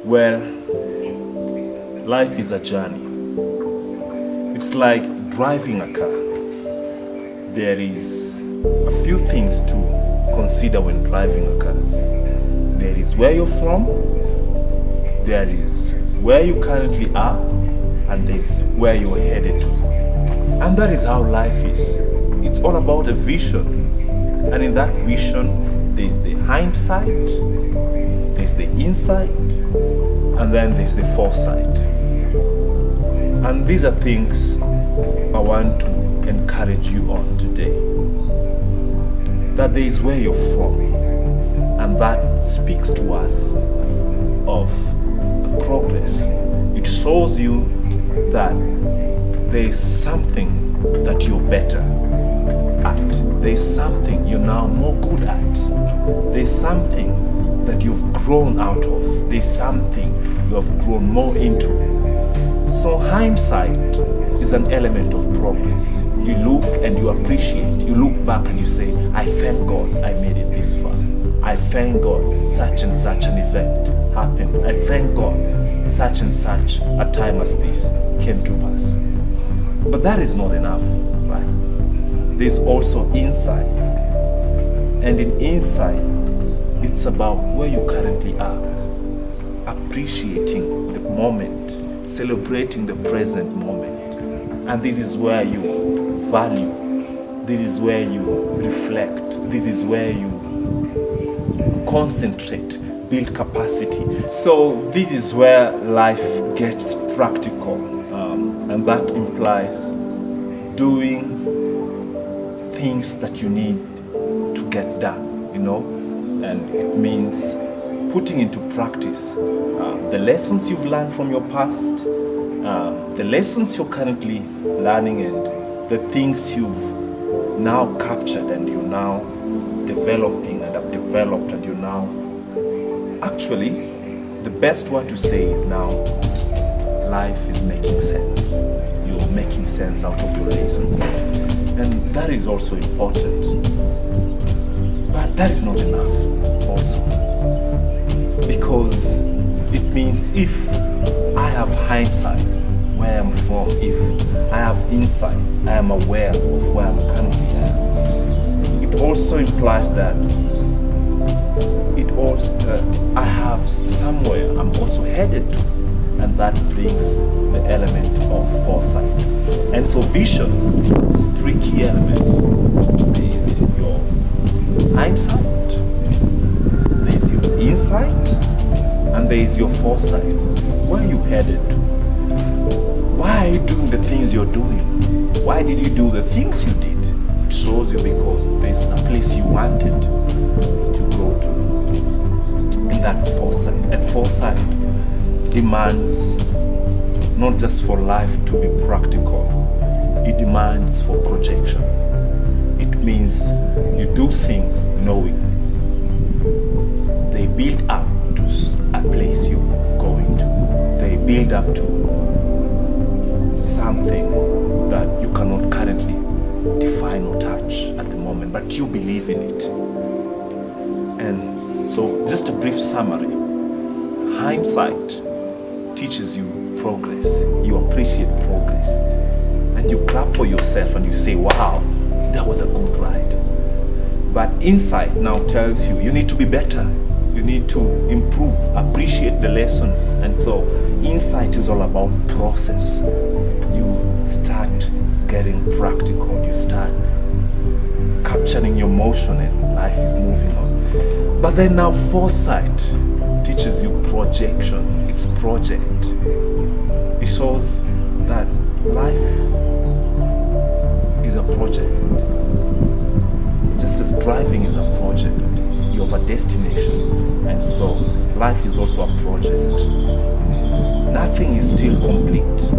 Well, life is a journey. It's like driving a car. There is a few things to consider when driving a car. There is where you're from, there is where you currently are, and there is where you're headed to. And that is how life is. It's all about a vision. And in that vision, there's the hindsight, there's the insight, and then there's the foresight. And these are things I want to encourage you on today. That there is where you're from, and that speaks to us of progress. It shows you that there is something that you're better at. There is something you're now more good at. There is something that you've grown out of. There is something you have grown more into. So hindsight is an element of progress. You look and you appreciate. You look back and you say, I thank God I made it this far. I thank God such and such an event happened. I thank God such and such a time as this came to pass. But that is not enough, right? There's also insight. And in insight, it's about where you currently are. Appreciating the moment, celebrating the present moment. And this is where you value. This is where you reflect. This is where you concentrate, build capacity. So this is where life gets practical. And that implies doing things that you need to get done, and it means putting into practice the lessons you've learned from your past, the lessons you're currently learning, and the things you've now captured and you're now developing and have developed, and you're now actually, the best word to say is now life is making sense. You're making sense out of your lessons, and that is also important. But that is not enough also, because it means if I have hindsight where I'm from, if I have insight, I am aware of where I'm currently at. It also implies that I have somewhere I'm also headed to, and that brings the element of foresight. And so vision is three key elements. There is your hindsight, there is your insight, and there is your foresight. Where are you headed to? Why are you doing the things you're doing? Why did you do the things you did? It shows you because there's a place you wanted to go to. And that's foresight. And foresight demands not just for life to be practical, it demands for projection. It means you do things knowing they build up to a place you're going to. They build up to something that you cannot currently define or touch at the moment, but you believe in it. And so just a brief summary. Hindsight teaches you progress. You appreciate progress. And you clap for yourself and you say, wow, that was a good ride. But insight now tells you need to be better. You need to improve, appreciate the lessons. And so insight is all about process. You start getting practical. You start capturing your motion and life is moving on. But then now foresight teaches you projection. It's project. It shows that life is a project. Just as driving is a project, you have a destination. And so life is also a project. Nothing is still complete.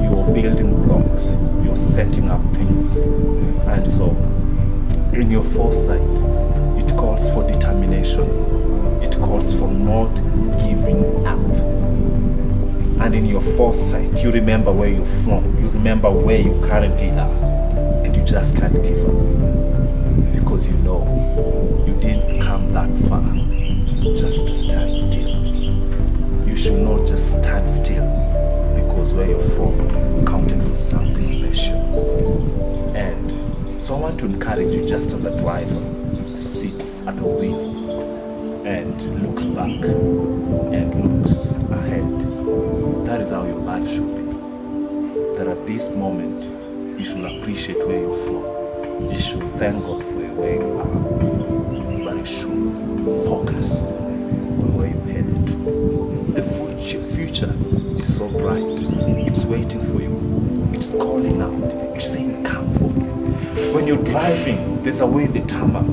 You are building blocks. You're setting up things. And so in your foresight, it calls for determination. It calls for not giving up. And in your foresight, you remember where you're from. You remember where you currently are. And you just can't give up. Because you know you didn't come that far just to stand still. you should not just stand still, because where you're from counted for something special. And so I want to encourage you, just as a driver sits at the wheel and looks back and looks ahead, that is how your life should be. That at this moment, you should appreciate where you're from. You should thank God for where you are. But you should focus on where you're headed to. The future is so bright. It's waiting for you. It's calling out. It's saying, come for me. When you're driving, there's a way the tarmac,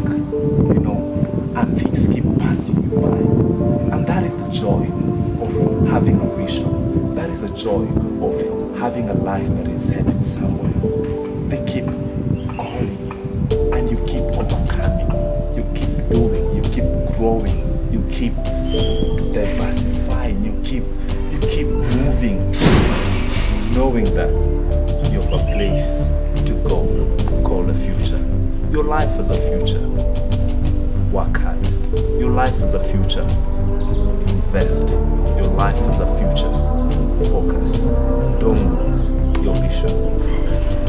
and things keep passing you by. And that is the joy of having a vision. That is the joy of having a life that is headed somewhere. They keep calling, and you keep overcoming. You keep doing. You keep growing. You keep diversifying. You keep moving, knowing that you have a place to go, called a future. Your life has a future. Work hard. Your life has a future. Invest. Your life has a future. Focus. Don't lose your vision.